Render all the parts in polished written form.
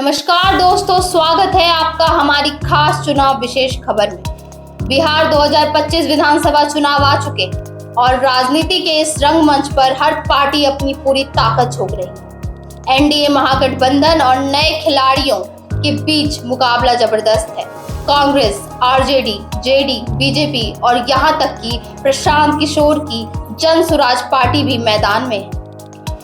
नमस्कार दोस्तों, स्वागत है आपका हमारी खास चुनाव विशेष खबर में। बिहार 2025 विधानसभा चुनाव आ चुके और राजनीति के इस रंगमंच पर हर पार्टी अपनी पूरी ताकत झोंक रही है। एनडीए महागठबंधन और नए खिलाड़ियों के बीच मुकाबला जबरदस्त है। कांग्रेस, आरजेडी, जेडी, बीजेपी और यहां तक कि प्रशांत किशोर की जन स्वराज पार्टी भी मैदान में है।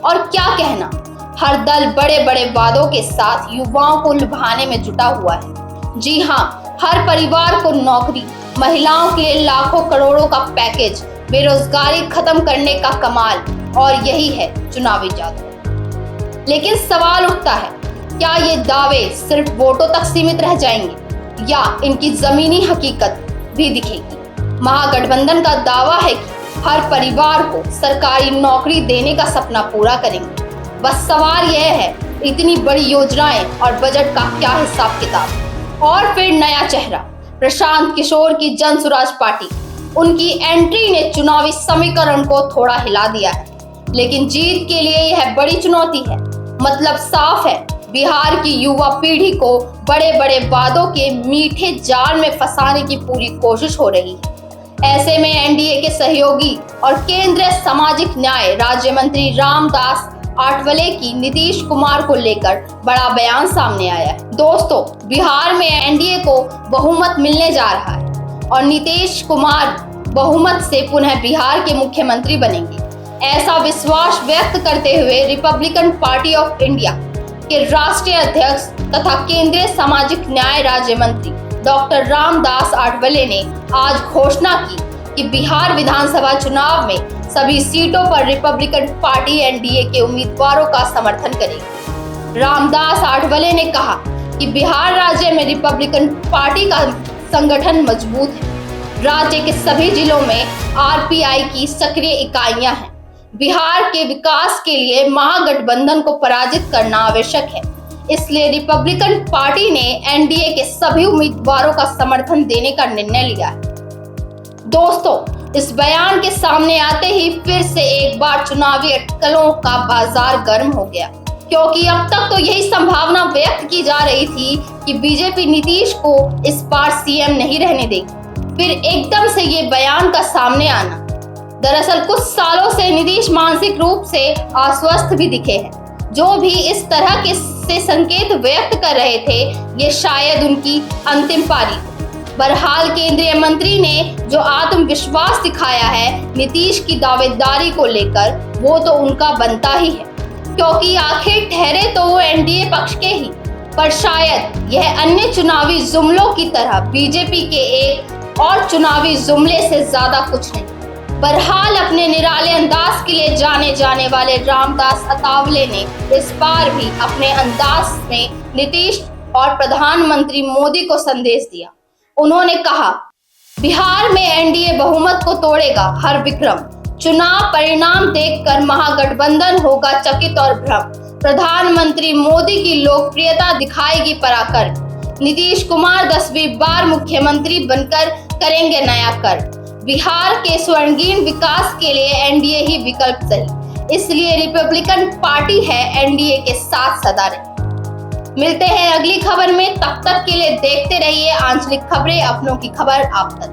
और क्या कहना, हर दल बड़े बड़े वादों के साथ युवाओं को लुभाने में जुटा हुआ है। जी हाँ, हर परिवार को नौकरी, महिलाओं के लिए लाखों करोड़ों का पैकेज, बेरोजगारी खत्म करने का कमाल, और यही है चुनावी जादू। लेकिन सवाल उठता है, क्या ये दावे सिर्फ वोटों तक सीमित रह जाएंगे या इनकी जमीनी हकीकत भी दिखेगी? महागठबंधन का दावा है कि हर परिवार को सरकारी नौकरी देने का सपना पूरा करेंगे। बस सवाल यह है, इतनी बड़ी योजनाएं और बजट का क्या हिसाब किताब? और फिर नया चेहरा, प्रशांत किशोर की जन स्वराज पार्टी। उनकी एंट्री ने चुनावी समीकरण को थोड़ा हिला दिया है, लेकिन जीत के लिए यह बड़ी चुनौती है। मतलब साफ है, बिहार की युवा पीढ़ी को बड़े बड़े वादों के मीठे जाल में फंसाने की पूरी कोशिश हो रही है। ऐसे में एनडीए के सहयोगी और केंद्रीय सामाजिक न्याय राज्य मंत्री रामदास आठवले की नीतीश कुमार को लेकर बड़ा बयान सामने आया है। दोस्तों, बिहार में एनडीए को बहुमत मिलने जा रहा है और नीतीश कुमार बहुमत से पुनः बिहार के मुख्यमंत्री बनेंगे। ऐसा विश्वास व्यक्त करते हुए रिपब्लिकन पार्टी ऑफ इंडिया के राष्ट्रीय अध्यक्ष तथा केंद्रीय सामाजिक न्याय राज्य मंत्री डॉक्टर रामदास आठवले ने आज घोषणा की कि बिहार विधानसभा चुनाव में सभी सीटों पर रिपब्लिकन पार्टी एनडीए के उम्मीदवारों का समर्थन करेगी। रामदास आठवले ने कहा कि बिहार राज्य में रिपब्लिकन पार्टी का संगठन मजबूत है। राज्य के सभी जिलों में आरपीआई की सक्रिय इकाइयां हैं। बिहार के विकास के लिए महागठबंधन को पराजित करना आवश्यक है। इसलिए रिपब्लिकन पार्टी ने एनडीए के सभी उम्मीदवारों का समर्थन देने का निर्णय लिया है। दोस्तों, इस बयान के सामने आते ही फिर से एक बार चुनावी अटकलों का बाजार गर्म हो गया, क्योंकि अब तक तो यही संभावना व्यक्त की जा रही थी कि बीजेपी नीतीश को इस बार सीएम नहीं रहने देगी। फिर एकदम से ये बयान का सामने आना। दरअसल कुछ सालों से नीतीश मानसिक रूप से अस्वस्थ भी दिखे हैं। जो भी इस तरह के से संकेत व्यक्त कर रहे थे, ये शायद उनकी अंतिम पारी। बहरहाल केंद्रीय मंत्री ने जो आत्मविश्वास दिखाया है नीतीश की दावेदारी को लेकर, वो तो उनका बनता ही है, क्योंकि आखिर ठहरे तो वो एनडीए पक्ष के ही। पर शायद यह अन्य चुनावी जुमलों की तरह बीजेपी के एक और चुनावी जुमले से ज्यादा कुछ नहीं। बहरहाल अपने निराले अंदाज के लिए जाने जाने वाले रामदास आठवले ने इस बार भी अपने अंदाज में नीतीश और प्रधानमंत्री मोदी को संदेश दिया। उन्होंने कहा, बिहार में एनडीए बहुमत को तोड़ेगा हर विक्रम। चुनाव परिणाम देखकर महागठबंधन होगा चकित और भ्रम। प्रधानमंत्री मोदी की लोकप्रियता दिखाएगी पराक्रम। नीतीश कुमार 10वीं बार मुख्यमंत्री बनकर करेंगे नया कर। बिहार के स्वर्णिम विकास के लिए एनडीए ही विकल्प सही। इसलिए रिपब्लिकन पार्टी है एनडीए के साथ सदा रही। मिलते हैं अगली खबर में, तब तक के लिए देखते रहिए आंचलिक खबरें, अपनों की खबर आप तक।